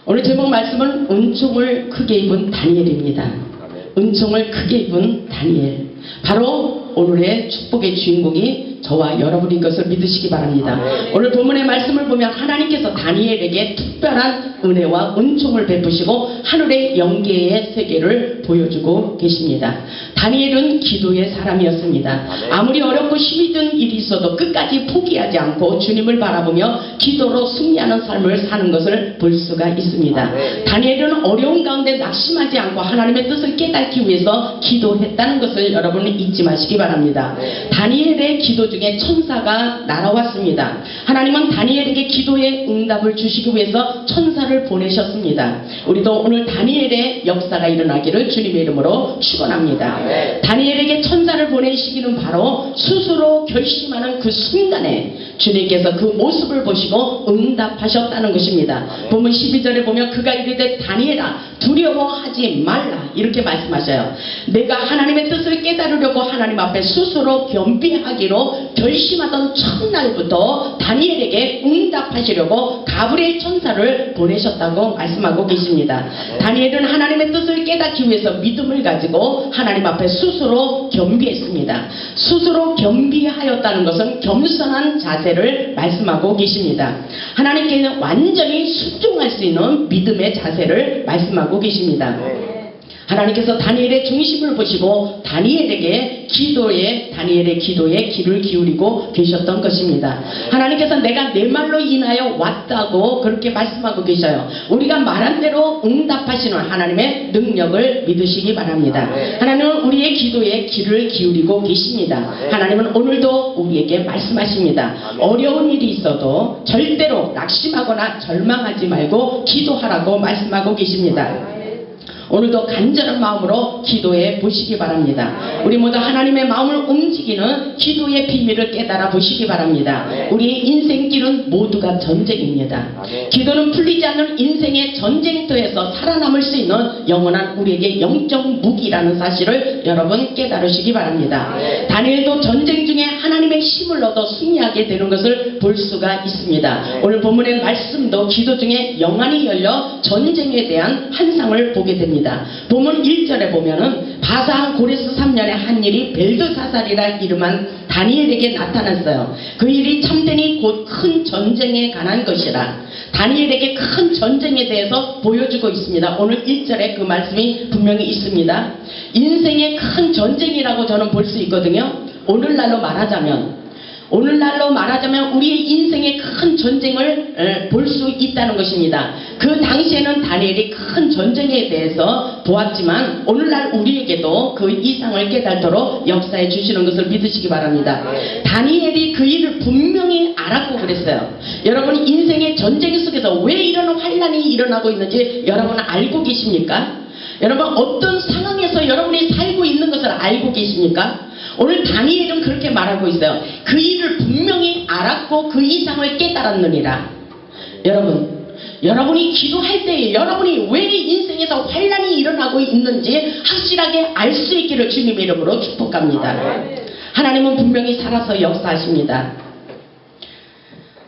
오늘 제목 말씀은 은총을 크게 입은 다니엘입니다. 은총을 크게 입은 다니엘. 바로 오늘의 축복의 주인공이 저와 여러분인 것을 믿으시기 바랍니다. 오늘 본문의 말씀을 보면 하나님께서 다니엘에게 특별한 은혜와 은총을 베푸시고 하늘의 영계의 세계를 보여주고 계십니다. 다니엘은 기도의 사람이었습니다. 아무리 어렵고 힘이 든 일이 있어도 끝까지 포기하지 않고 주님을 바라보며 기도로 승리하는 삶을 사는 것을 볼 수가 있습니다. 다니엘은 어려운 가운데 낙심하지 않고 하나님의 뜻을 깨닫기 위해서 기도했다는 것을 여러분은 잊지 마시기 바랍니다. 다니엘의 기도 중에 천사가 날아왔습니다. 하나님은 다니엘에게 기도의 응답을 주시기 위해서 천사를 보내셨습니다. 우리도 오늘 다니엘의 역사가 일어나기를 주님의 이름으로 축원합니다. 다니엘에게 천사를 보내시기는 바로 스스로 결심하는 그 순간에 주님께서 그 모습을 보시고 응답하셨다는 것입니다. 본문 12절에 보면 그가 이르되 다니엘아 두려워하지 말라 이렇게 말씀하셔요. 내가 하나님의 뜻을 깨달으려고 하나님 앞에 스스로 겸비하기로 결심하던 첫날부터 다니엘에게 응답하시려고 가브리엘 천사를 보내셨다고 말씀하고 계십니다. 다니엘은 하나님의 뜻을 깨닫기 위해서 믿음을 가지고 하나님 앞에 스스로 겸비했습니다. 스스로 겸비하였다는 것은 겸손한 자세를 말씀하고 계십니다. 하나님께는 완전히 순종할 수 있는 믿음의 자세를 말씀하고 계십니다. 하나님께서 다니엘의 중심을 보시고 다니엘의 기도에 귀를 기울이고 계셨던 것입니다. 하나님께서 내가 내 말로 인하여 왔다고 그렇게 말씀하고 계셔요. 우리가 말한 대로 응답하시는 하나님의 능력을 믿으시기 바랍니다. 하나님은 우리의 기도에 귀를 기울이고 계십니다. 하나님은 오늘도 우리에게 말씀하십니다. 어려운 일이 있어도 절대로 낙심하거나 절망하지 말고 기도하라고 말씀하고 계십니다. 오늘도 간절한 마음으로 기도해 보시기 바랍니다. 우리 모두 하나님의 마음을 움직이는 기도의 비밀을 깨달아 보시기 바랍니다. 우리의 인생길은 모두가 전쟁입니다. 기도는 풀리지 않는 인생의 전쟁터에서 살아남을 수 있는 영원한 우리에게 영적 무기라는 사실을 여러분 깨달으시기 바랍니다. 다니엘도 전쟁 중에 하나님의 힘을 얻어 승리하게 되는 것을 볼 수가 있습니다. 오늘 본문의 말씀도 기도 중에 영안이 열려 전쟁에 대한 환상을 보게 됩니다. 본문 1절에 보면은 바사한 고레스 3년에 한 일이 벨드사살이라 이름한 다니엘에게 나타났어요. 그 일이 참되니 곧 큰 전쟁에 관한 것이라. 다니엘에게 큰 전쟁에 대해서 보여주고 있습니다. 오늘 1절에 그 말씀이 분명히 있습니다. 인생의 큰 전쟁이라고 저는 볼 수 있거든요. 오늘날로 말하자면 우리의 인생의 큰 전쟁을 볼 수 있다는 것입니다. 그 당시에는 다니엘이 큰 전쟁에 대해서 보았지만 오늘날 우리에게도 그 이상을 깨닫도록 역사해 주시는 것을 믿으시기 바랍니다. 다니엘이 그 일을 분명히 알았고 그랬어요. 여러분 인생의 전쟁 속에서 왜 이런 환란이 일어나고 있는지 여러분 알고 계십니까? 여러분 어떤 상황에서 여러분이 살고 있는 것을 알고 계십니까? 오늘 다니엘은 그렇게 말하고 있어요. 그 일을 분명히 알았고 그 이상을 깨달았느니라. 여러분이 기도할 때 여러분이 왜 인생에서 환란이 일어나고 있는지 확실하게 알 수 있기를 주님의 이름으로 축복합니다. 하나님은 분명히 살아서 역사하십니다.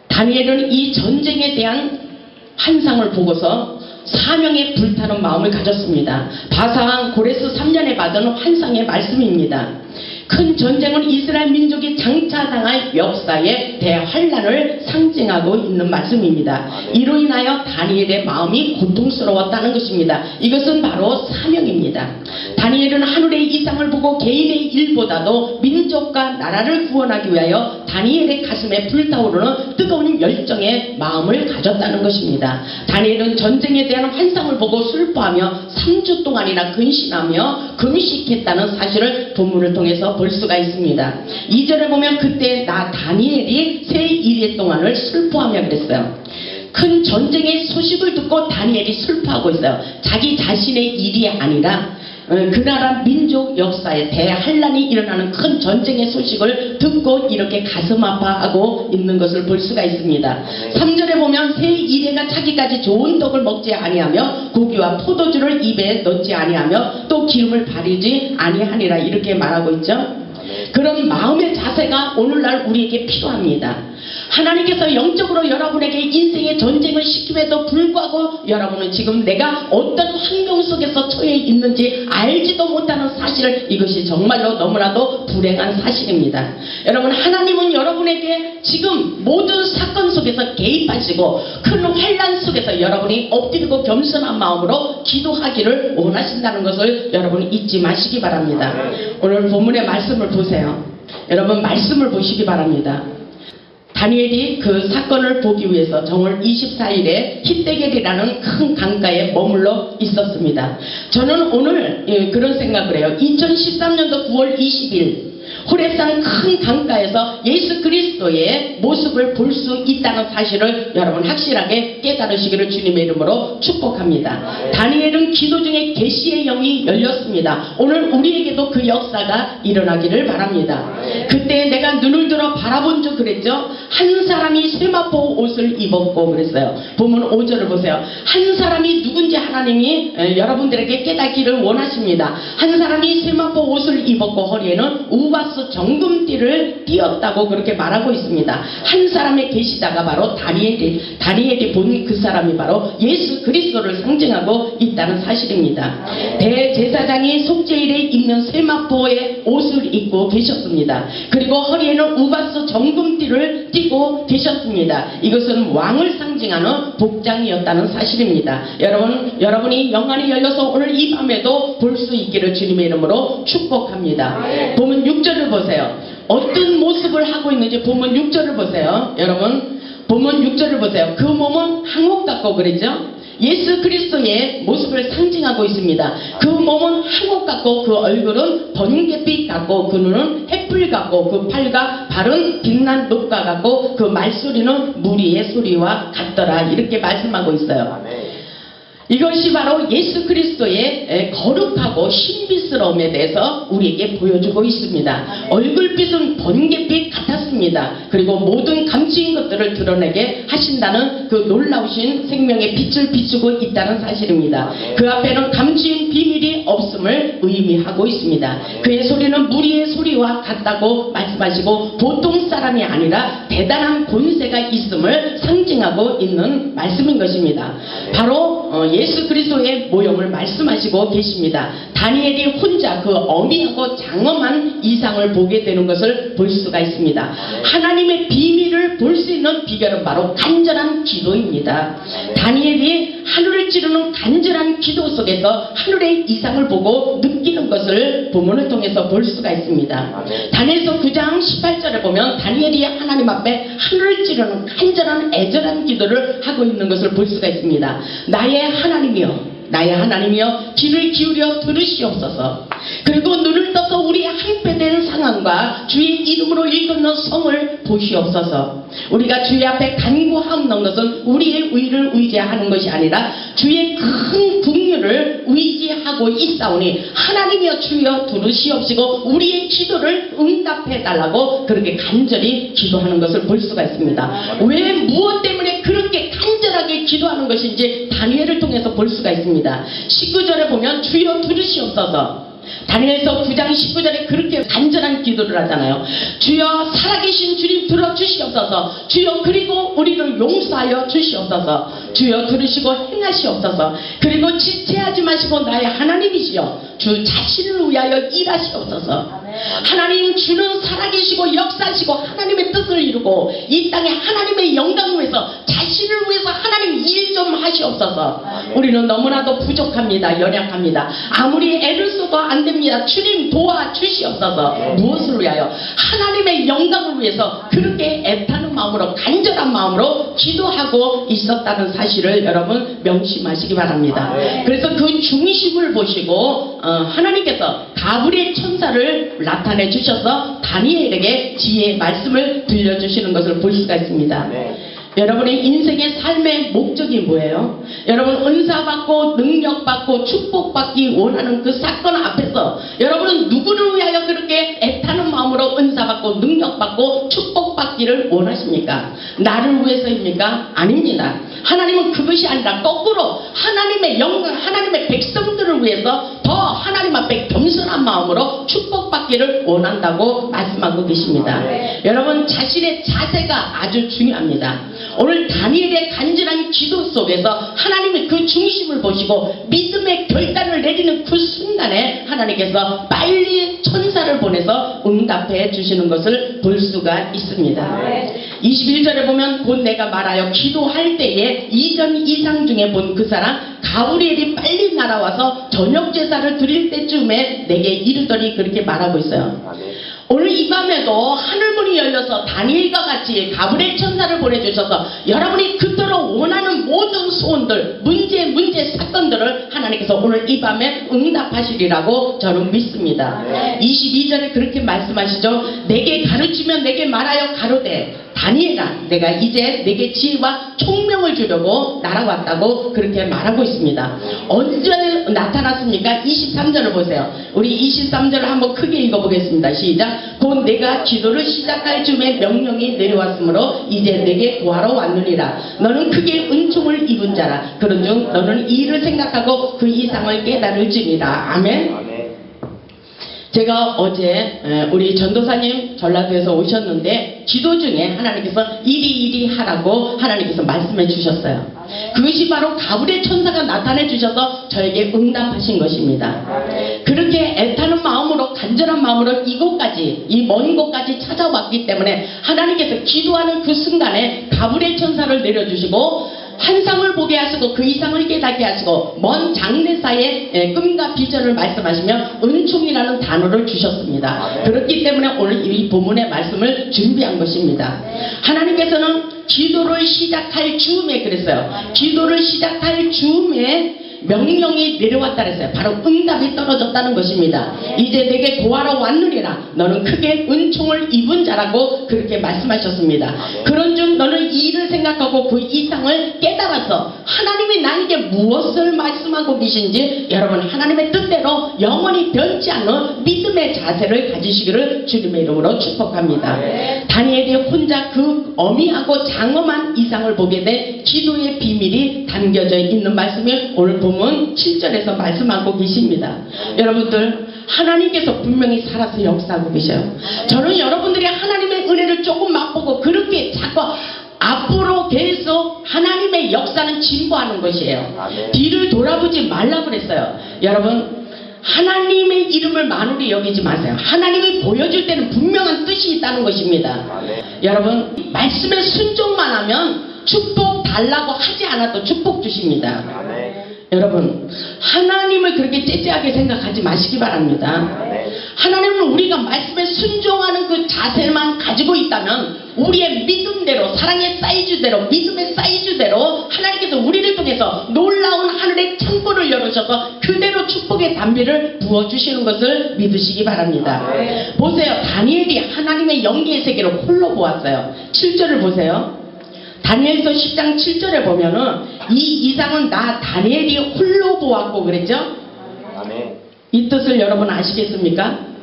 다니엘은 이 전쟁에 대한 환상을 보고서 사명에 불타는 마음을 가졌습니다. 바사한 고레스 3년에 받은 환상의 말씀입니다. 큰 전쟁은 이스라엘 민족이 장차당할 역사의 대환란을 상징하고 있는 말씀입니다. 이로 인하여 다니엘의 마음이 고통스러웠다는 것입니다. 이것은 바로 사명입니다. 다니엘은 하늘의 이상을 보고 개인의 일보다도 민족과 나라를 구원하기 위하여 다니엘의 가슴에 불타오르는 뜨거운 열정의 마음을 가졌다는 것입니다. 다니엘은 전쟁에 대한 환상을 보고 슬퍼하며 3주 동안이나 근신하며 금식했다는 사실을 본문을 통해서 볼 수가 있습니다. 2절에 보면 그때 나 다니엘이 새 1일 동안을 슬퍼하며 그랬어요. 큰 전쟁의 소식을 듣고 다니엘이 슬퍼하고 있어요. 자기 자신의 일이 아니라 그 나라 민족 역사에 대환란이 일어나는 큰 전쟁의 소식을 듣고 이렇게 가슴 아파하고 있는 것을 볼 수가 있습니다. 3절에 보면 새 이레가 차기까지 좋은 떡을 먹지 아니하며 고기와 포도주를 입에 넣지 아니하며 또 기름을 바르지 아니하니라 이렇게 말하고 있죠. 그런 마음의 자세가 오늘날 우리에게 필요합니다. 하나님께서 영적으로 여러분에게 인생의 전쟁을 시킴에도 불구하고 여러분은 지금 내가 어떤 환경 속에서 처해 있는지 알지도 못하는 사실을, 이것이 정말로 너무나도 불행한 사실입니다. 여러분, 하나님은 여러분에게 지금 모든 사건 속에서 개입하시고 큰 환난 속에서 여러분이 엎드리고 겸손한 마음으로 기도하기를 원하신다는 것을 여러분 잊지 마시기 바랍니다. 오늘 본문의 말씀을 보세요. 여러분, 말씀을 보시기 바랍니다. 다니엘이 그 사건을 보기 위해서 정월 24일에 히데겔이라는 큰 강가에 머물러 있었습니다. 저는 오늘 그런 생각을 해요. 2013년도 9월 20일 호렙산 큰 강가에서 예수 그리스도의 모습을 볼 수 있다는 사실을 여러분 확실하게 깨달으시기를 주님의 이름으로 축복합니다. 다니엘은 기도 중에 계시의 영이 열렸습니다. 오늘 우리에게도 그 역사가 일어나기를 바랍니다. 그때 내가 눈을 들어 바라본 줄 그랬죠. 한 사람이 세마포 옷을 입었고 그랬어요. 보면 5절을 보세요. 한 사람이 누군지 하나님이 여러분들에게 깨닫기를 원하십니다. 한 사람이 세마포 옷을 입었고 허리에는 우바스 정금띠를 띄었다고 그렇게 말하고 있습니다. 한 사람의 계시다가 바로 다니엘이 본 그 사람이 바로 예수 그리스도를 상징하고 있다는 사실입니다. 대제사장이 속죄일에 입는 세마포의 옷을 입고 계셨습니다. 그리고 허리에는 우바스 정금띠를 띠고 계셨습니다. 이것은 왕을 상징하는 복장이었다는 사실입니다. 여러분이 영안이 열려서 오늘 이 밤에도 볼 수 있기를 주님의 이름으로 축복합니다. 보면 6절을 보세요. 어떤 모습을 하고 있는지 보면 6절을 보세요. 여러분, 보면 6절을 보세요. 그 몸은 항옥 같고 그랬죠? 예수 그리스도의 모습을 상징하고 있습니다. 그 몸은 항옥 같고 그 얼굴은 번개빛 같고 그 눈은 햇불 같고 그 팔과 발은 빛난 녹과 같고 그 말소리는 무리의 소리와 같더라. 이렇게 말씀하고 있어요. 이것이 바로 예수 그리스도의 거룩하고 신비스러움에 대해서 우리에게 보여주고 있습니다. 얼굴빛은 번개빛 같았습니다. 그리고 모든 감추인 것들을 드러내게 하신다는 그 놀라우신 생명의 빛을 비추고 있다는 사실입니다. 그 앞에는 감추인 비밀이 없음을 의미하고 있습니다. 그의 소리는 무리의 소리와 같다고 말씀하시고 보통 사람이 아니라 대단한 권세가 있음을 상징하고 있는 말씀인 것입니다. 바로 예수 그리스도의 모형을 말씀하시고 계십니다. 다니엘이 혼자 그 어미하고 장엄한 이상을 보게 되는 것을 볼 수가 있습니다. 하나님의 비밀을 볼 수 있는 비결은 바로 간절한 기도입니다. 다니엘이 하늘을 찌르는 간절한 기도 속에서 하늘의 이상을 보고 느끼는 것을 본문을 통해서 볼 수가 있습니다. 다니엘서 9장 18절에 보면 다니엘이 하나님 앞에 하늘을 찌르는 간절한 애절한 기도를 하고 있는 것을 볼 수가 있습니다. 나의 하나님이여 귀를 기울여 들으시옵소서. 그리고 눈을 떠서 우리의 한패된 상황과 주의 이름으로 일컫는 성을 보시옵소서. 우리가 주의 앞에 간구하는 것은 우리의 의를 의지하는 것이 아니라 주의 큰 긍휼을 의지하고 있사오니 하나님이여 주여 들으시옵시고 우리의 기도를 응답해 달라고 그렇게 간절히 기도하는 것을 볼 수가 있습니다. 왜 무엇 때문에 그렇게 간절하게 기도하는 것인지 다니엘을 통해서 볼 수가 있습니다. 19절에 보면 주여 들으시옵소서. 다니엘서 9장 19절에 그렇게 간절한 기도를 하잖아요. 주여 살아계신 주님 들어주시옵소서. 주여 그리고 우리를 용서하여 주시옵소서. 주여 들으시고 행하시옵소서. 그리고 지체하지 마시고 나의 하나님이시여 주 자신을 위하여 일하시옵소서. 하나님, 주는 살아계시고 역사하시고 하나님의 뜻을 이루고 이 땅에 하나님의 영광을 위해서 자신을 위해서 하나님 일 좀 하시옵소서. 우리는 너무나도 부족합니다. 연약합니다. 아무리 애를 써도 안 됩니다. 주님 도와주시옵소서. 무엇을 위하여? 하나님의 영광을 위해서 그렇게 애타는 마음으로 간절한 마음으로 기도하고 있었다는 사실을 여러분 명심하시기 바랍니다. 그래서 그 중심을 보시고 하나님께서 가브리엘 천사를 나타내 주셔서 다니엘에게 지혜의 말씀을 들려주시는 것을 볼 수가 있습니다. 여러분의 인생의 삶의 목적이 뭐예요? 여러분 은사받고 능력받고 축복받기 원하는 그 사건 앞에서 여러분은 누구를 위하여 그렇게 애타는 마음으로 은사받고 능력받고 축복받기를 원하십니까? 나를 위해서입니까? 아닙니다. 하나님은 그것이 아니라 거꾸로 하나님의 영광, 하나님의 백성들을 위해서 더 하나님 앞에 겸손한 마음으로 축복받기를 원한다고 말씀하고 계십니다. 여러분, 자신의 자세가 아주 중요합니다. 오늘 다니엘의 간절한 기도 속에서 하나님의 그 중심을 보시고 믿음의 결단을 내리는 그 순간에 하나님께서 빨리 천사를 보내서 응답해 주시는 것을 볼 수가 있습니다. 21절에 보면 곧 내가 말하여 기도할 때에 이전 이상 중에 본 그 사람 가브리엘이 빨리 날아와서 저녁 제사를 드릴 때쯤에 내게 이르더니 그렇게 말하고 있어요. 오늘 이 밤에도 하늘문이 열려서 다니엘과 같이 가브리엘 천사를 보내주셔서 여러분이 그토록 원하는 모든 소원들, 문제 사건들을 하나님께서 오늘 이 밤에 응답하시리라고 저는 믿습니다. 22절에 그렇게 말씀하시죠. 내게 가르치며 내게 말하여 가로되 다니엘아, 내가 이제 내게 지혜와 총명을 주려고 날아왔다고 그렇게 말하고 있습니다. 언제 나타났습니까? 23절을 보세요. 우리 23절을 한번 크게 읽어보겠습니다. 시작. 곧 내가 기도를 시작할 즈음에 명령이 내려왔으므로 이제 내게 구하러 왔느니라. 너는 크게 은총을 입은 자라. 그런즉 너는 이 일을 생각하고 그 이상을 깨달을지니라. 아멘. 제가 어제 우리 전도사님 전라도에서 오셨는데 기도 중에 하나님께서 이리 하라고 하나님께서 말씀해 주셨어요. 그것이 바로 가브리엘 천사가 나타내 주셔서 저에게 응답하신 것입니다. 그렇게 애타는 마음으로 간절한 마음으로 이곳까지 이 먼 곳까지 찾아왔기 때문에 하나님께서 기도하는 그 순간에 가브리엘 천사를 내려주시고 환상을 보게 하시고 그 이상을 깨닫게 하시고 먼 장래사의 꿈과 비전을 말씀하시며 은총이라는 단어를 주셨습니다. 그렇기 때문에 오늘 이 본문의 말씀을 준비한 것입니다. 하나님께서는 기도를 시작할 즈음에 그랬어요. 기도를 시작할 즈음에 명령이 내려왔다 그랬어요. 바로 응답이 떨어졌다는 것입니다. 이제 내게 구하러 왔느니라. 너는 크게 은총을 입은 자라고 그렇게 말씀하셨습니다. 그런즉 너는 이 일을 생각하고 그 이상을 깨달아서 하나님이 나에게 무엇을 말씀하고 계신지 여러분 하나님의 뜻대로 영원히 변치 않는 믿음의 자세를 가지시기를 주님의 이름으로 축복합니다. 다니엘이 혼자 그 어미하고 장엄한 이상을 보게 돼 기도의 비밀이 담겨져 있는 말씀이 오늘 본문 7절에서 말씀하고 계십니다. 여러분들 하나님께서 분명히 살아서 역사하고 계셔요. 저는 여러분들이 하나님의 은혜를 조금 맛보고 그렇게 자꾸 앞으로 계속 하나님의 역사는 진보하는 것이에요. 뒤를 돌아보지 말라 그랬어요. 여러분 하나님의 이름을 만으로 여기지 마세요. 하나님이 보여줄 때는 분명한 뜻이 있다는 것입니다. 여러분 말씀에 순종만 하면 축복 달라고 하지 않아도 축복 주십니다. 여러분 하나님을 그렇게 째째하게 생각하지 마시기 바랍니다. 하나님은 우리가 말씀에 순종하는 그 자세만 가지고 있다면 우리의 믿음대로 사랑의 사이즈대로 믿음의 사이즈대로 하나님께서 우리를 통해서 놀라운 하늘의 창고를 열으셔서 그대로 축복의 담비를 부어주시는 것을 믿으시기 바랍니다. 보세요. 다니엘이 하나님의 영계의 세계를 홀로 보았어요. 7절을 보세요. 다니엘서 10장 7절에 보면은 이 이상은 나 다니엘이 홀로 보았고 그랬죠? 이 뜻을 여러분 아시겠습니까?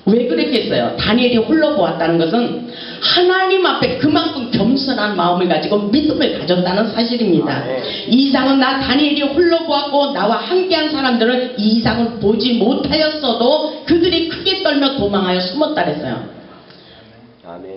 왜 그랬겠어요? 다니엘이 홀로 보았다는 것은 하나님 앞에 그만큼 겸손한 마음을 가지고 믿음을 가졌다는 사실입니다. 이 이상은 나 다니엘이 홀로 보았고 나와 함께한 사람들은 이 이상을 보지 못하였어도 그들이 크게 떨며 도망하여 숨었다 그랬어요.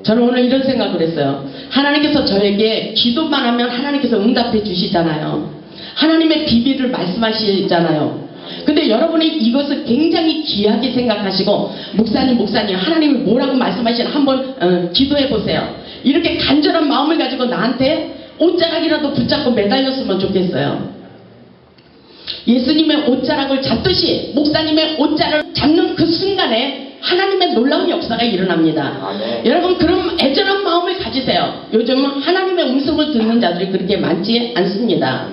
저는 오늘 이런 생각을 했어요. 하나님께서 저에게 기도만 하면 하나님께서 응답해 주시잖아요. 하나님의 비밀을 말씀하시잖아요. 근데 여러분이 이것을 굉장히 귀하게 생각하시고 목사님 하나님이 뭐라고 말씀하시나 한번 기도해 보세요. 이렇게 간절한 마음을 가지고 나한테 옷자락이라도 붙잡고 매달렸으면 좋겠어요. 예수님의 옷자락을 잡듯이 목사님의 옷자락을 잡는 그 순간에 하나님의 놀라운 역사가 일어납니다. 여러분 그럼 애절한 마음을 가지세요. 요즘은 하나님의 음성을 듣는 자들이 그렇게 많지 않습니다.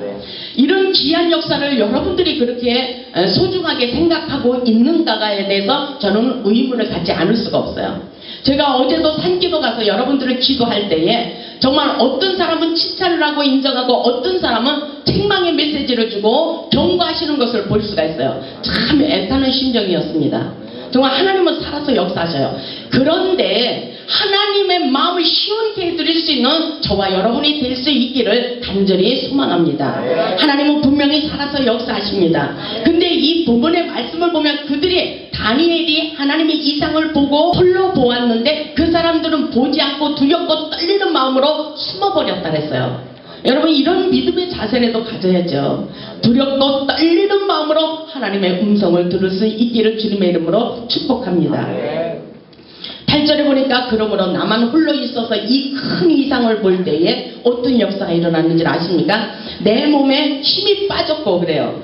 이런 귀한 역사를 여러분들이 그렇게 소중하게 생각하고 있는가에 대해서 저는 의문을 갖지 않을 수가 없어요. 제가 어제도 산기도 가서 여러분들을 기도할 때에 정말 어떤 사람은 칭찬을 하고 인정하고 어떤 사람은 책망의 메시지를 주고 경고하시는 것을 볼 수가 있어요. 참 애타는 심정이었습니다. 정말 하나님은 살아서 역사하셔요. 그런데 하나님의 마음을 시원케 해드릴 수 있는 저와 여러분이 될 수 있기를 간절히 소망합니다. 하나님은 분명히 살아서 역사하십니다. 근데 이 부분의 말씀을 보면 그들이 다니엘이 하나님의 이상을 보고 홀로 보았는데 그 사람들은 보지 않고 두렵고 떨리는 마음으로 숨어버렸다 그랬어요. 여러분 이런 믿음의 자세라도 가져야죠. 두렵고 떨리는 마음으로 하나님의 음성을 들을 수 있기를 주님의 이름으로 축복합니다. 8절에 보니까 그러므로 나만 홀로 있어서 이 큰 이상을 볼 때에 어떤 역사가 일어났는지 아십니까? 내 몸에 힘이 빠졌고 그래요.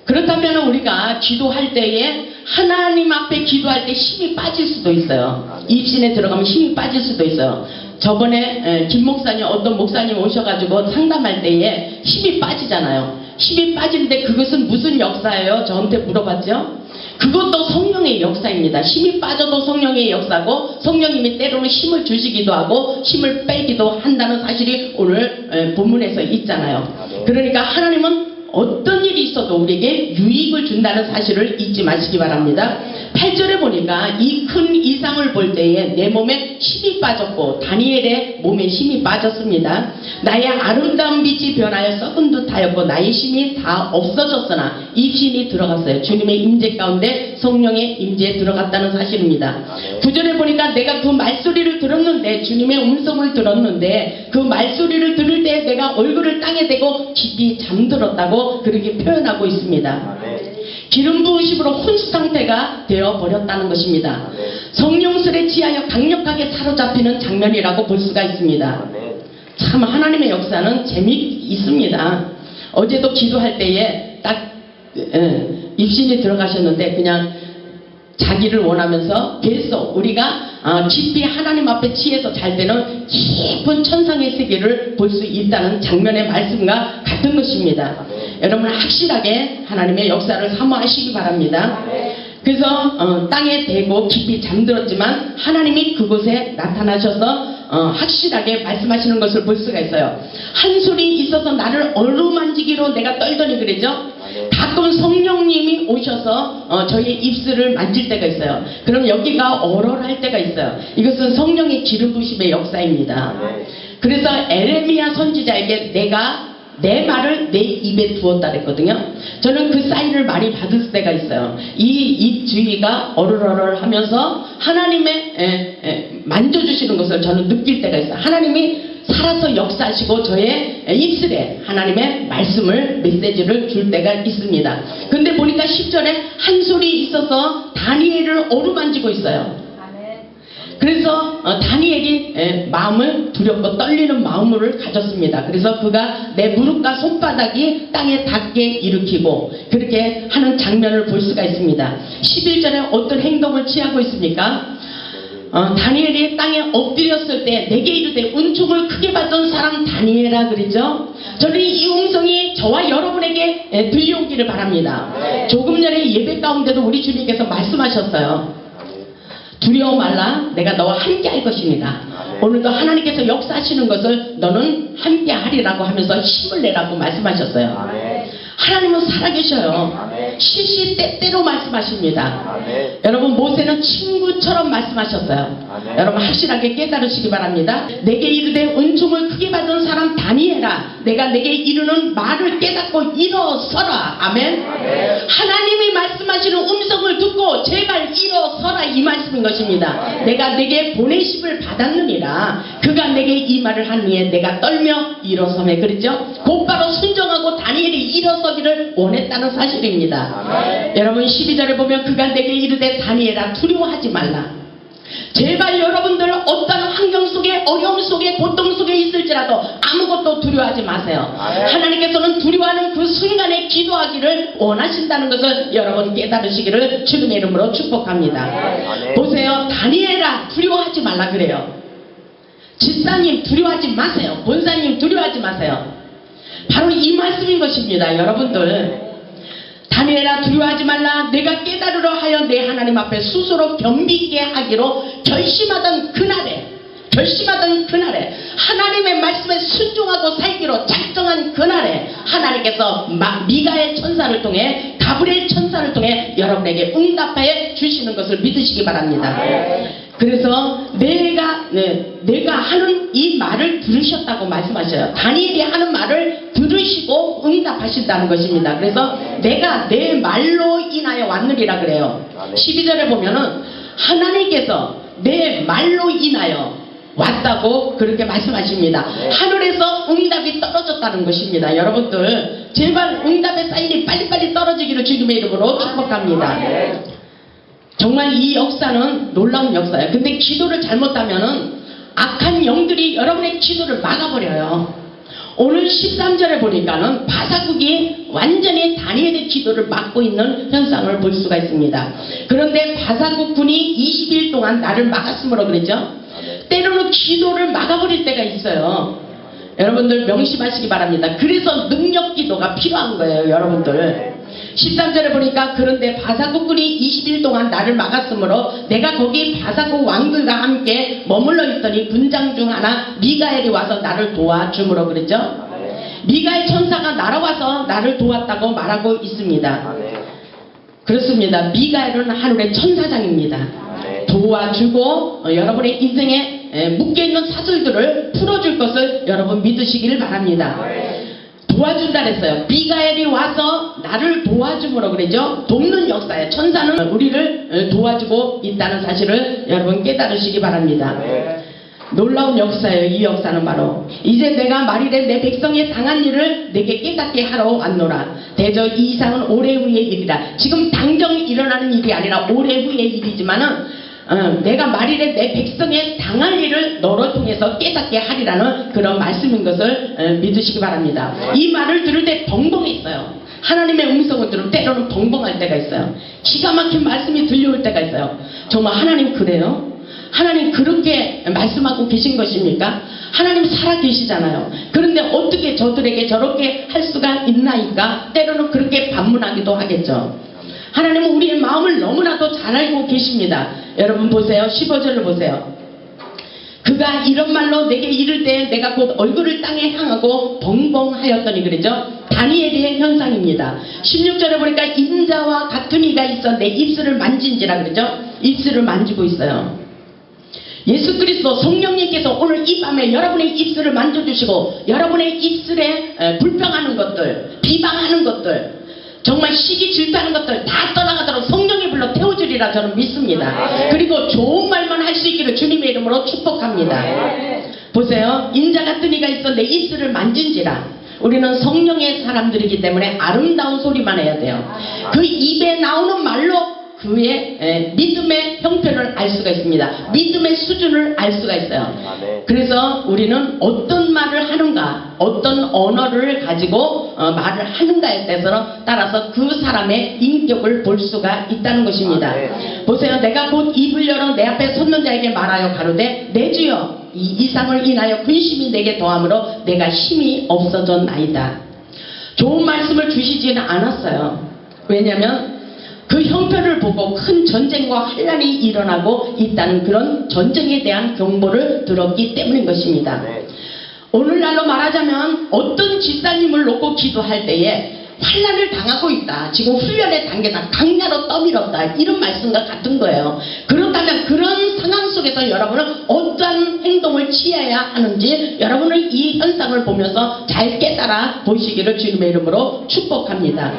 그렇다면 우리가 기도할 때에 하나님 앞에 기도할 때 힘이 빠질 수도 있어요. 입신에 들어가면 힘이 빠질 수도 있어요. 저번에 김 목사님 어떤 목사님 오셔가지고 상담할 때에 힘이 빠지잖아요. 힘이 빠지는데 그것은 무슨 역사예요? 저한테 물어봤죠. 그것도 성령의 역사입니다. 힘이 빠져도 성령의 역사고 성령님이 때로는 힘을 주시기도 하고 힘을 빼기도 한다는 사실이 오늘 본문에서 있잖아요. 그러니까 하나님은 어떤 일이 있어도 우리에게 유익을 준다는 사실을 잊지 마시기 바랍니다. 8절에 보니까 이 큰 이상을 볼 때에 내 몸에 힘이 빠졌고 다니엘의 몸에 힘이 빠졌습니다. 나의 아름다운 빛이 변하여 썩은 듯하였고 나의 힘이 다 없어졌으나 입신이 들어갔어요. 주님의 임재 가운데 성령의 임재에 들어갔다는 사실입니다. 9절에 보니까 내가 그 말소리를 들었는데 주님의 음성을 들었는데 그 말소리를 들을 때 내가 얼굴을 땅에 대고 깊이 잠들었다고 그렇게 표현하고 있습니다. 기름 부으심으로 혼수 상태가 되어버렸다는 것입니다. 성령술에 취하여 강력하게 사로잡히는 장면이라고 볼 수가 있습니다. 참 하나님의 역사는 재미있습니다. 어제도 기도할 때에 딱 입신이 들어가셨는데 그냥 자기를 원하면서 계속 우리가 깊이 하나님 앞에 취해서 잘 때는 깊은 천상의 세계를 볼 수 있다는 장면의 말씀과 같은 것입니다. 여러분 확실하게 하나님의 역사를 사모하시기 바랍니다. 그래서 땅에 대고 깊이 잠들었지만 하나님이 그곳에 나타나셔서 확실하게 말씀하시는 것을 볼 수가 있어요. 한 소리 있어서 나를 어루만지기로 내가 떨더니 그러죠. 가끔 성령님이 오셔서 저희의 입술을 만질 때가 있어요. 그럼 여기가 얼얼할 때가 있어요. 이것은 성령의 기름 부심의 역사입니다. 그래서 에레미야 선지자에게 내가 내 말을 내 입에 두었다 그랬거든요. 저는 그 사인을 많이 받을 때가 있어요. 이 입 주위가 어르르르 하면서 하나님의 만져주시는 것을 저는 느낄 때가 있어요. 하나님이 살아서 역사하시고 저의 입술에 하나님의 말씀을 메시지를 줄 때가 있습니다. 근데 보니까 10절에 한 소리 있어서 다니엘을 어루만지고 있어요. 그래서 다니엘이 마음을 두렵고 떨리는 마음을 가졌습니다. 그래서 그가 내 무릎과 손바닥이 땅에 닿게 일으키고 그렇게 하는 장면을 볼 수가 있습니다. 11절에 어떤 행동을 취하고 있습니까? 다니엘이 땅에 엎드렸을 때 내게 이르되 은총을 크게 받은 사람 다니엘아 그러죠. 저는 이 음성이 저와 여러분에게 들려오기를 바랍니다. 조금 전에 예배 가운데도 우리 주님께서 말씀하셨어요. 두려워 말라 내가 너와 함께 할 것입니다. 오늘도 하나님께서 역사하시는 것을 너는 함께 하리라고 하면서 힘을 내라고 말씀하셨어요. 하나님은 살아계셔요. 시시때때로 말씀하십니다. 여러분 모세는 친구처럼 말씀하셨어요. 여러분 확실하게 깨달으시기 바랍니다. 내게 이르되 은총을 크게 받은 사람 다니엘아 내가 내게 이르는 말을 깨닫고 일어서라. 아멘. 하나님이 말씀하시는 음성을 듣고 제발 일어서라 이 말씀인 것입니다. 내가 내게 보내심을 받았느니라. 그가 내게 이 말을 한 후에 내가 떨며 일어서매 그랬죠. 곧바로 순종하고 다니엘이 일어서기를 원했다는 사실입니다. 여러분 12절에 보면 그가 내게 이르되 다니엘아 두려워하지 말라. 제발 여러분들 어떤 환경 속에 어려움 속에 고통 속에 있을지라도 아무것도 두려워하지 마세요. 하나님께서는 두려워하는 그 순간에 기도하기를 원하신다는 것을 여러분 깨달으시기를 주님의 이름으로 축복합니다. 보세요. 다니엘아 두려워하지 말라 그래요. 집사님 두려워하지 마세요. 본사님 두려워하지 마세요. 바로 이 말씀인 것입니다. 여러분들 다니엘아 두려워하지 말라. 내가 깨달으려 하여 내 하나님 앞에 스스로 겸비게 하기로 결심하던 그날에 하나님의 말씀에 순종하고 살기로 작정한 그날에 하나님께서 미가의 천사를 통해 가브리엘 천사를 통해 여러분에게 응답해 주시는 것을 믿으시기 바랍니다. 그래서 내가 하는 이 말을 들으셨다고 말씀하셔요. 다니엘이 하는 말을 들으시고 응답하신다는 것입니다. 그래서 내가 내 말로 인하여 왔느니라 그래요. 12절에 보면은 하나님께서 내 말로 인하여 왔다고 그렇게 말씀하십니다. 하늘에서 응답이 떨어졌다는 것입니다. 여러분들 제발 응답의 사인이 빨리빨리 떨어지기를 주님의 이름으로 축복합니다. 정말 이 역사는 놀라운 역사예요. 근데 기도를 잘못하면은 악한 영들이 여러분의 기도를 막아버려요. 오늘 13절에 보니까는 바사국이 완전히 다니엘의 기도를 막고 있는 현상을 볼 수가 있습니다. 그런데 바사국 군이 20일 동안 나를 막았으므로 그랬죠. 때로는 기도를 막아버릴 때가 있어요. 여러분들 명심하시기 바랍니다. 그래서 능력 기도가 필요한 거예요. 여러분들 13절에 보니까 그런데 바사국군이 20일 동안 나를 막았으므로 내가 거기 바사국 왕들과 함께 머물러 있더니 군장 중 하나 미가엘이 와서 나를 도와주므로 그랬죠. 미가엘 천사가 날아와서 나를 도왔다고 말하고 있습니다. 그렇습니다. 미가엘은 하늘의 천사장입니다. 도와주고 여러분의 인생에 묶여있는 사슬들을 풀어줄 것을 여러분 믿으시길 바랍니다. 도와준다 그랬어요. 미가엘이 와서 나를 도와줌으로 그러죠. 돕는 역사예요. 천사는 우리를 도와주고 있다는 사실을 여러분 깨달으시기 바랍니다. 놀라운 역사예요. 이 역사는 바로 이제 내가 말이래 내 백성이 당한 일을 내게 깨닫게 하러 왔노라. 대저 이 이상은 오래 후의 일이라. 지금 당장 일어나는 일이 아니라 오래 후의 일이지만은 내가 말이래 내 백성의 당할 일을 너로 통해서 깨닫게 하리라는 그런 말씀인 것을 믿으시기 바랍니다. 이 말을 들을 때 벙벙했어요. 하나님의 음성을 들으면 때로는 벙벙할 때가 있어요. 기가 막힌 말씀이 들려올 때가 있어요. 정말 하나님 그래요? 하나님 그렇게 말씀하고 계신 것입니까? 하나님 살아 계시잖아요. 그런데 어떻게 저들에게 저렇게 할 수가 있나이까? 때로는 그렇게 반문하기도 하겠죠. 하나님은 우리의 마음을 너무나도 잘 알고 계십니다. 여러분 보세요. 15절을 보세요. 그가 이런 말로 내게 이를 때 내가 곧 얼굴을 땅에 향하고 벙벙하였더니 그러죠. 다니엘의 현상입니다. 16절에 보니까 인자와 같은 이가 있어 내 입술을 만진지라 그러죠. 입술을 만지고 있어요. 예수 그리스도 성령님께서 오늘 이 밤에 여러분의 입술을 만져주시고 여러분의 입술에 불평하는 것들, 비방하는 것들, 정말 시기 질투하는 것들 다 떠나가도록 성령이 불러 태워주리라 저는 믿습니다. 그리고 좋은 말만 할 수 있기를 주님의 이름으로 축복합니다. 보세요. 인자 같은 이가 있어 내 입술을 만진지라. 우리는 성령의 사람들이기 때문에 아름다운 소리만 해야 돼요. 그 입에 나오는 말로 그의 믿음의 형편을 알 수가 있습니다. 믿음의 수준을 알 수가 있어요. 그래서 우리는 어떤 말을 하는가, 어떤 언어를 가지고 말을 하는가에 따라서 그 사람의 인격을 볼 수가 있다는 것입니다. 보세요. 내가 곧 입을 열어 내 앞에 섰는 자에게 말하여 가로되 내 주여 이 이상을 인하여 근심이 내게 더함으로 내가 힘이 없어졌나이다. 좋은 말씀을 주시지는 않았어요. 왜냐하면 그 형편을 보고 큰 전쟁과 환란이 일어나고 있다는 그런 전쟁에 대한 경보를 들었기 때문인 것입니다. 오늘날로 말하자면 어떤 집사님을 놓고 기도할 때에 환란을 당하고 있다. 지금 훈련의 단계다. 강야로 떠밀었다. 이런 말씀과 같은 거예요. 그렇다면 그런 상황 속에서 여러분은 어떠한 행동을 취해야 하는지 여러분은 이 현상을 보면서 잘 깨달아 보시기를 주님의 이름으로 축복합니다.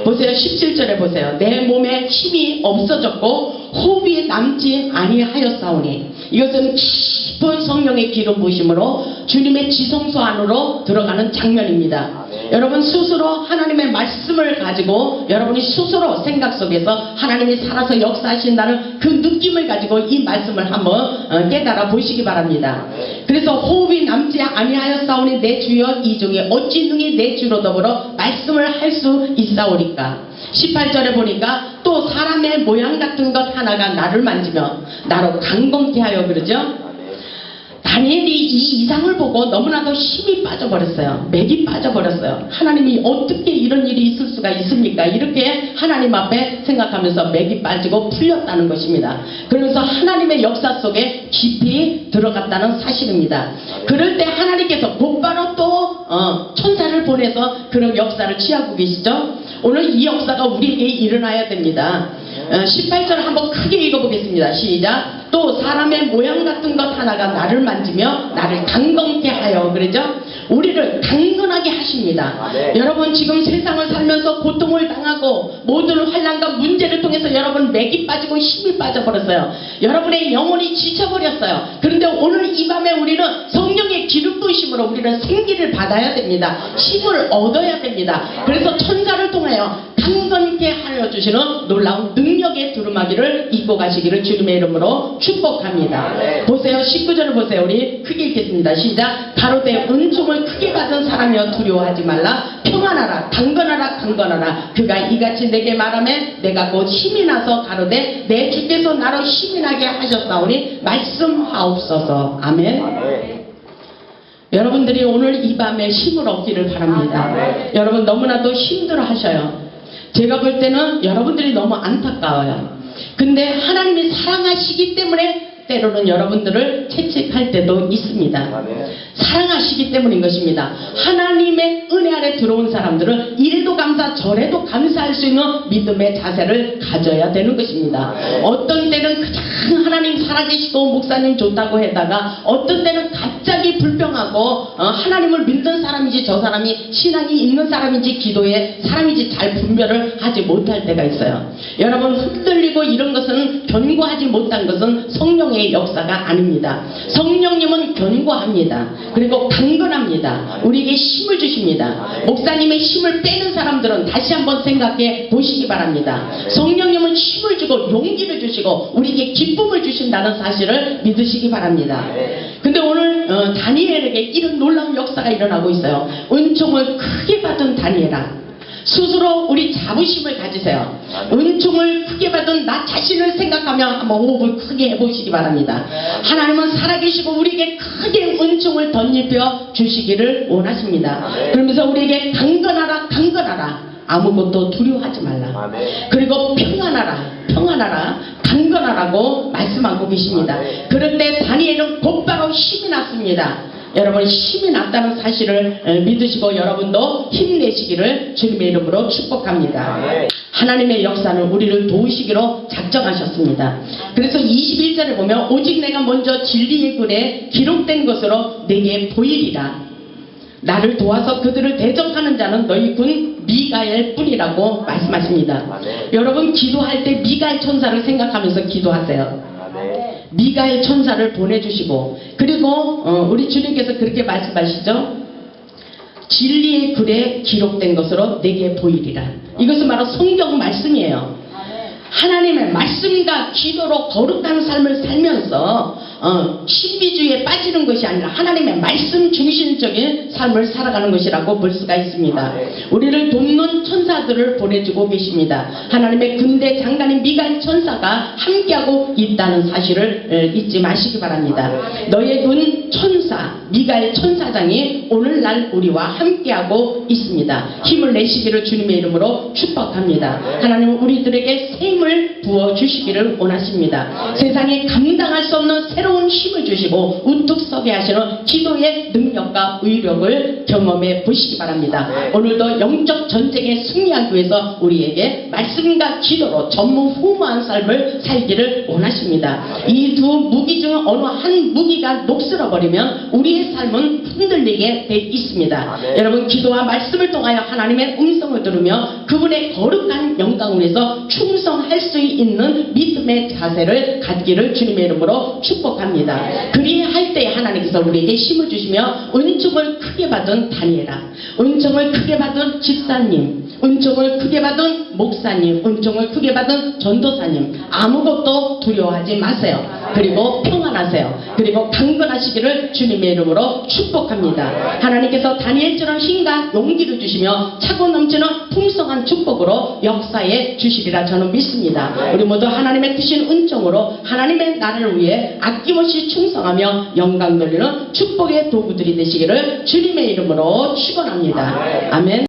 보세요. 17절에 보세요. 내 몸에 힘이 없어졌고 호흡이 남지 아니하였사오니 이것은 깊은 성령의 기름 부으심으로 주님의 지성소 안으로 들어가는 장면입니다. 여러분 스스로 하나님의 말씀을 가지고 여러분이 스스로 생각 속에서 하나님이 살아서 역사하신다는 그 느낌을 가지고 이 말씀을 한번 깨달아 보시기 바랍니다. 그래서 호흡이 남지 아니하였사오니 내 주여 이 중에 어찌 능히 내 주로 더불어 말씀을 할 수 있사오리까. 18절에 보니까 또 사람의 모양 같은 것 하나가 나를 만지며 나로 강건케 하여 그러죠. 다니엘이 이 이상을 보고 너무나도 힘이 빠져버렸어요. 맥이 빠져버렸어요. 하나님이 어떻게 이런 일이 있을 수가 있습니까? 이렇게 하나님 앞에 생각하면서 맥이 빠지고 풀렸다는 것입니다. 그러면서 하나님의 역사 속에 깊이 들어갔다는 사실입니다. 그럴 때 하나님께서 곧바로 또 천사를 보내서 그런 역사를 취하고 계시죠. 오늘 이 역사가 우리에게 일어나야 됩니다. 18절 한번 크게 읽어보겠습니다. 시작. 또 사람의 모양 같은 것 하나가 나를 만지며 나를 강건케 하여, 그러죠? 우리를 강건하게 하십니다. 여러분 지금 세상을 살면서 고통을 당하고 모든 환난과 문제를 통해서 여러분 맥이 빠지고 힘이 빠져버렸어요. 여러분의 영혼이 지쳐버렸어요. 그런데 오늘 이 밤에 우리는 성령의 기름 부으심으로 우리는 생기를 받아야 됩니다. 힘을 얻어야 됩니다. 그래서 천사를 통하여 강건케 하여 주시는 놀라운 능력의 두루마기를 입고 가시기를 주님의 이름으로 축복합니다. 보세요. 19절을 보세요. 우리 크게 읽겠습니다. 시작. 가로되 은총을 크게 받은 사람이여 두려워하지 말라. 평안하라. 강건하라. 강건하라. 그가 이같이 내게 말하매 내가 곧 힘이 나서 가로되 내 주께서 나로 힘이 나게 하셨사오니 말씀하옵소서. 아멘. 여러분들이 오늘 이 밤에 힘을 얻기를 바랍니다. 여러분 너무나도 힘들어 하셔요. 제가 볼 때는 여러분들이 너무 안타까워요. 근데 하나님이 사랑하시기 때문에 때로는 여러분들을 채찍할 때도 있습니다. 사랑하시기 때문인 것입니다. 하나님의 은혜 아래 들어온 사람들은 이래도 감사 저래도 감사할 수 있는 믿음의 자세를 가져야 되는 것입니다. 어떤 때는 그냥 하나님 살아계시고 목사님 좋다고 했다가 어떤 때는 갑자기 불평하고 하나님을 믿는 사람인지 저 사람이 신앙이 있는 사람인지 기도의 사람인지 잘 분별을 하지 못할 때가 있어요. 여러분 흔들리고 이런 것은 견고하지 못한 것은 성령의 역사가 아닙니다. 성령님은 견고합니다. 그리고 강건합니다. 우리에게 힘을 주십니다. 목사님의 힘을 빼는 사람들은 다시 한번 생각해 보시기 바랍니다. 성령님은 힘을 주고 용기를 주시고 우리에게 기쁨을 주신다는 사실을 믿으시기 바랍니다. 근데 오늘 다니엘에게 이런 놀라운 역사가 일어나고 있어요. 은총을 크게 받은 다니엘아, 스스로 우리 자부심을 가지세요. 은총을 크게 받은 나 자신을 생각하며 한번 호흡을 크게 해보시기 바랍니다. 하나님은 살아계시고 우리에게 크게 은총을 덧입혀 주시기를 원하십니다. 그러면서 우리에게 강건하라. 강건하라. 아무것도 두려워하지 말라. 그리고 평안하라. 평안하라. 강건하라고 말씀하고 계십니다. 그런데 다니엘은 곧바로 힘이 났습니다. 여러분 힘이 났다는 사실을 믿으시고 여러분도 힘내시기를 주님의 이름으로 축복합니다. 하나님의 역사는 우리를 도우시기로 작정하셨습니다. 그래서 21절에 보면 오직 내가 먼저 진리의 글에 기록된 것으로 내게 보이리라. 나를 도와서 그들을 대적하는 자는 너희 군 미가엘 뿐이라고 말씀하십니다. 여러분 기도할 때 미가엘 천사를 생각하면서 기도하세요. 미가엘 천사를 보내주시고 그리고 우리 주님께서 그렇게 말씀하시죠. 진리의 글에 기록된 것으로 내게 보이리라. 이것은 바로 성경 말씀이에요. 하나님의 말씀과 기도로 거룩한 삶을 살면서 신비주의에 빠지는 것이 아니라 하나님의 말씀 중심적인 삶을 살아가는 것이라고 볼 수가 있습니다. 우리를 돕는 천사들을 보내주고 계십니다. 하나님의 군대 장관인 미가엘 천사가 함께하고 있다는 사실을 잊지 마시기 바랍니다. 너의 군 천사 미가엘 천사장이 오늘날 우리와 함께하고 있습니다. 힘을 내시기를 주님의 이름으로 축복합니다. 하나님은 우리들에게 힘을 부어주시기를 원하십니다. 세상에 감당할 수 없는 새로운 힘을 주시고 우뚝 서게 하시는 기도의 능력과 의력을 경험해 보시기 바랍니다. 오늘도 영적 전쟁에 승리하기 위해서 우리에게 말씀과 기도로 전무후무한 삶을 살기를 원하십니다. 이 두 무기 중 어느 한 무기가 녹슬어 버리면 우리의 삶은 흔들리게 돼 있습니다. 여러분 기도와 말씀을 통하여 하나님의 음성을 들으며 그분의 거룩한 영광을 위해서 충성할 수 있는 믿음의 자세를 갖기를 주님의 이름으로 축복합니다. 그리할 때 하나님께서 우리에게 힘을 주시며 은총을 크게 받은 다니엘아, 은총을 크게 받은 집사님, 은총을 크게 받은 목사님, 은총을 크게 받은 전도사님, 아무것도 두려워하지 마세요. 그리고 평안하세요. 그리고 강건하시기를 주님의 이름으로 축복합니다. 하나님께서 다니엘처럼 힘과 용기를 주시며 차고 넘치는 풍성한 영원한 축복으로 역사에 주시리라 저는 믿습니다. 우리 모두 하나님의 크신 은총으로 하나님의 나라를 위해 아낌없이 충성하며 영광 돌리는 축복의 도구들이 되시기를 주님의 이름으로 축원합니다. 아멘.